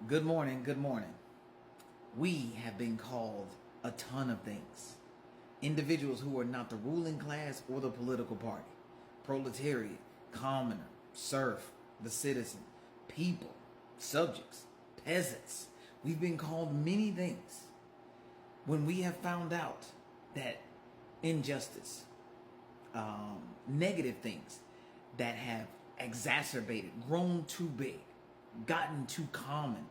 Good morning, good morning. We have been called a ton of things. Individuals who are not the ruling class or the political party. Proletariat, commoner, serf, the citizen, people, subjects, peasants. We've been called many things. When we have found out that injustice, negative things that have exacerbated, grown too big, gotten too common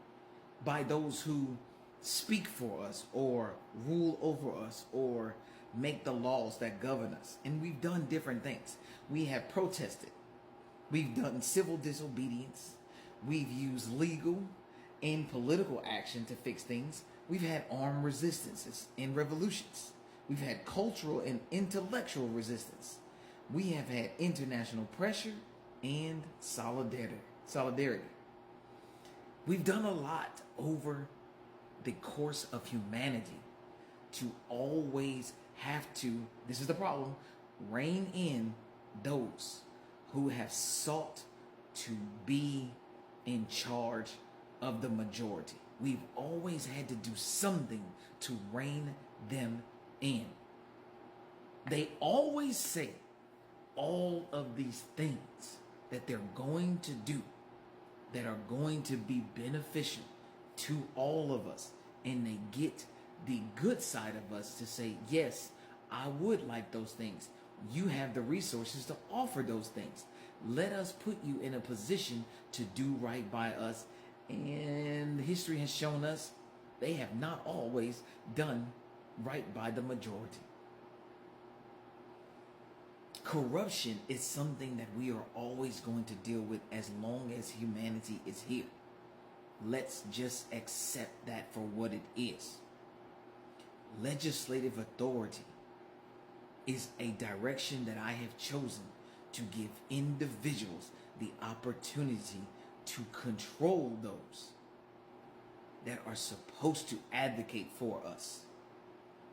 by those who speak for us or rule over us or make the laws that govern us. And we've done different things. We have protested. We've done civil disobedience. We've used legal and political action to fix things. We've had armed resistances and revolutions. We've had cultural and intellectual resistance. We have had international pressure and solidarity. We've done a lot over the course of humanity to always have to, this is the problem, rein in those who have sought to be in charge of the majority. We've always had to do something to rein them in. They always say all of these things that they're going to do that are going to be beneficial to all of us. And they get the good side of us to say, yes, I would like those things. You have the resources to offer those things. Let us put you in a position to do right by us. And history has shown us they have not always done right by the majority. Corruption is something that we are always going to deal with as long as humanity is here. Let's just accept that for what it is. Legislative authority is a direction that I have chosen to give individuals the opportunity to control those that are supposed to advocate for us.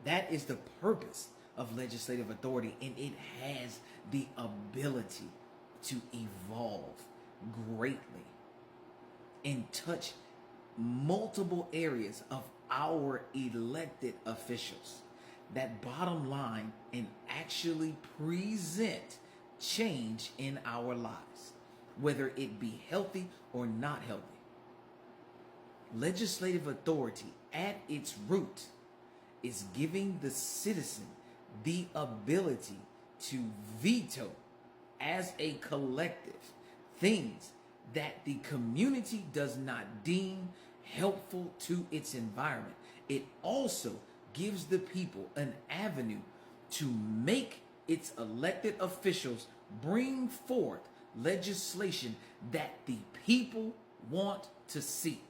That is the purpose of legislative authority, and it has the ability to evolve greatly and touch multiple areas of our elected officials that bottom line and actually present change in our lives, whether it be healthy or not healthy. Legislative authority at its root is giving the citizen the ability to veto as a collective things that the community does not deem helpful to its environment. It also gives the people an avenue to make its elected officials bring forth legislation that the people want to see.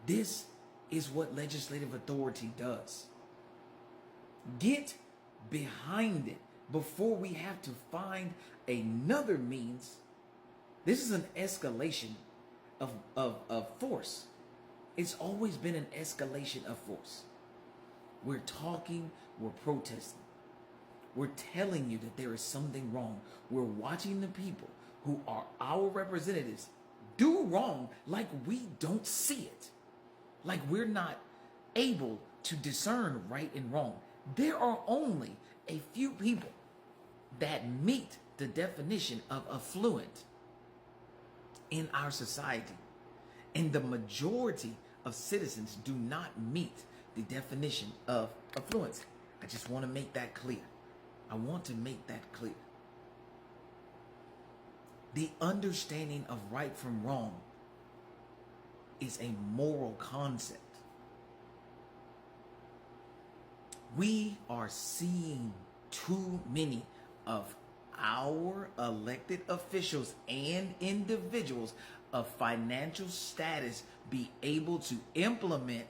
This is what legislative authority does. Get behind it before we have to find another means. This is an escalation of force. It's always been an escalation of force. We're talking, we're protesting. We're telling you that there is something wrong. We're watching the people who are our representatives do wrong like we don't see it. Like we're not able to discern right and wrong. There are only a few people that meet the definition of affluent in our society. And the majority of citizens do not meet the definition of affluence. I just want to make that clear. I want to make that clear. The understanding of right from wrong is a moral concept. We are seeing too many of our elected officials and individuals of financial status be able to implement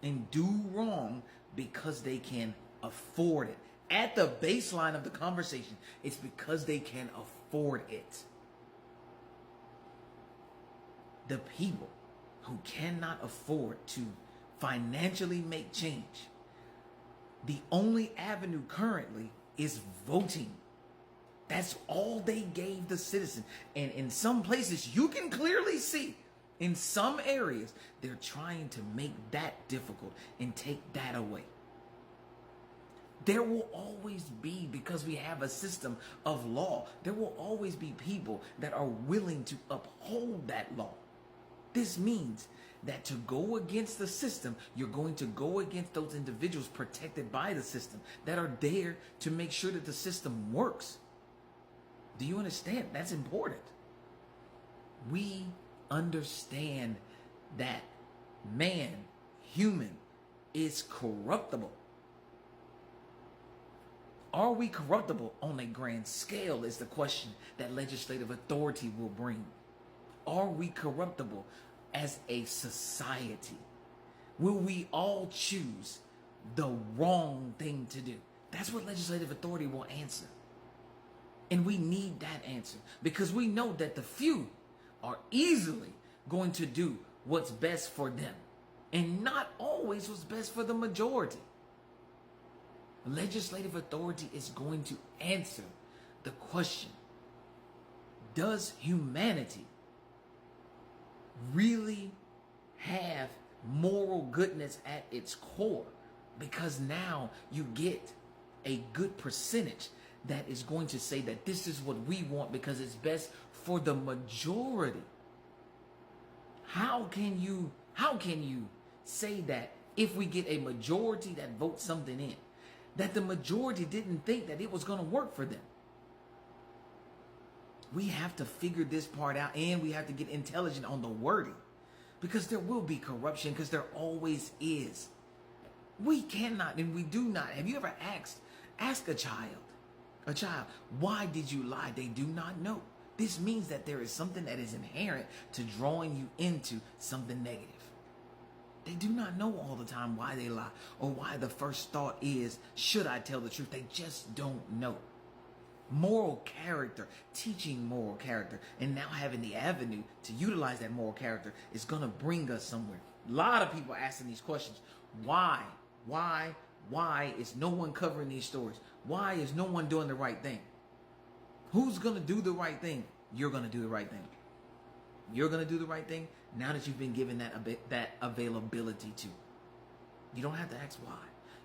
and do wrong because they can afford it. At the baseline of the conversation, it's because they can afford it. The people who cannot afford to financially make change, the only avenue currently is voting. That's all they gave the citizen. And in some places, you can clearly see In some areas, they're trying to make that difficult and take that away. There will always be, because we have a system of law, there will always be people that are willing to uphold that law. This means that to go against the system, you're going to go against those individuals protected by the system that are there to make sure that the system works. Do you understand? That's important. We understand that man, human, is corruptible. Are we corruptible on a grand scale is the question that legislative authority will bring. Are we corruptible as a society? Will we all choose the wrong thing to do? That's what legislative authority will answer. And we need that answer because we know that the few are easily going to do what's best for them and not always what's best for the majority. Legislative authority is going to answer the question, does humanity really have moral goodness at its core? Because now you get a good percentage that is going to say that this is what we want because it's best for the majority. How can you say that if we get a majority that votes something in, that the majority didn't think that it was going to work for them? We have to figure this part out, and we have to get intelligent on the wording, because there will be corruption, because there always is. We cannot and we do not. Have you ever ask a child, why did you lie? They do not know. This means that there is something that is inherent to drawing you into something negative. They do not know all the time why they lie or why the first thought is, should I tell the truth? They just don't know. Moral character, teaching moral character, and now having the avenue to utilize that moral character is going to bring us somewhere. A lot of people asking these questions. Why is no one covering these stories? Why is no one doing the right thing? Who's going to do the right thing? You're going to do the right thing. You're going to do the right thing now that you've been given that availability to. You don't have to ask why.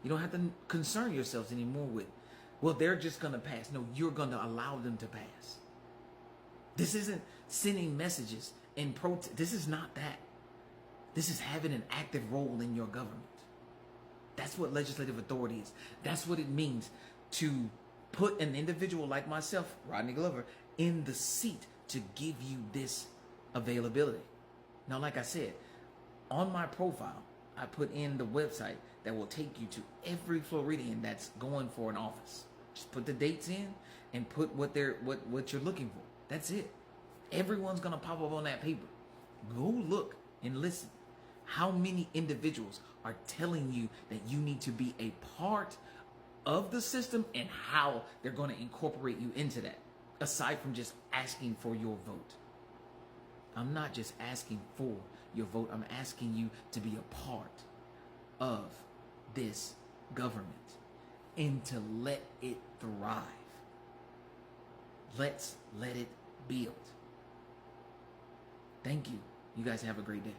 You don't have to concern yourselves anymore with, well, they're just going to pass. No, you're going to allow them to pass. This isn't sending messages in protest. This is not that. This is having an active role in your government. That's what legislative authority is. That's what it means to put an individual like myself, Rodney Glover, in the seat to give you this availability. Now, like I said, on my profile, I put in the website that will take you to every Floridian that's going for an office. Just put the dates in and put what you're looking for. That's it. Everyone's gonna pop up on that paper. Go look and listen. How many individuals are telling you that you need to be a part of the system and how they're going to incorporate you into that, aside from just asking for your vote? I'm not just asking for your vote. I'm asking you to be a part of this government and to let it thrive. Let's let it build. Thank you. You guys have a great day.